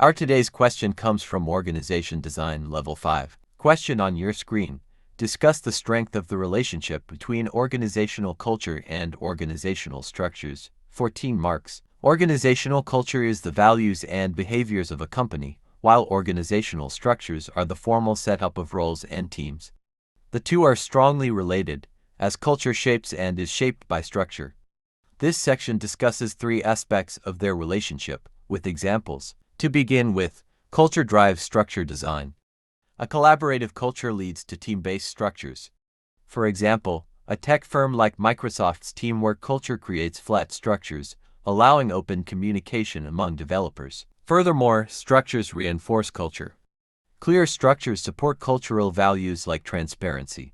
Our today's question comes from Organization Design Level 5. Question on your screen. Discuss the strength of the relationship between organizational culture and organizational structures. 14 marks. Organizational culture is the values and behaviors of a company, while organizational structures are the formal setup of roles and teams. The two are strongly related, as culture shapes and is shaped by structure. This section discusses three aspects of their relationship, with examples. To begin with, culture drives structure design. A collaborative culture leads to team-based structures. For example, a tech firm like Microsoft's teamwork culture creates flat structures, allowing open communication among developers. Furthermore, structures reinforce culture. Clear structures support cultural values like transparency.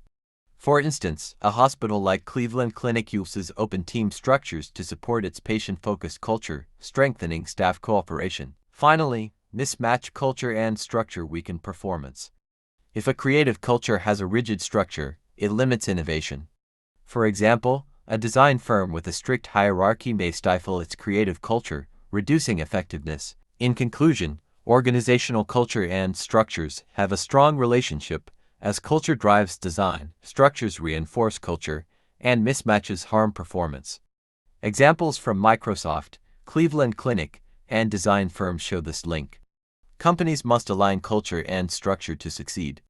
For instance, a hospital like Cleveland Clinic uses open team structures to support its patient-focused culture, strengthening staff cooperation. Finally, mismatched culture and structure weaken performance. If a creative culture has a rigid structure, it limits innovation. For example, a design firm with a strict hierarchy may stifle its creative culture, reducing effectiveness. In conclusion, organizational culture and structures have a strong relationship, as culture drives design, structures reinforce culture, and mismatches harm performance. Examples from Microsoft, Cleveland Clinic, and design firms show this link. Companies must align culture and structure to succeed.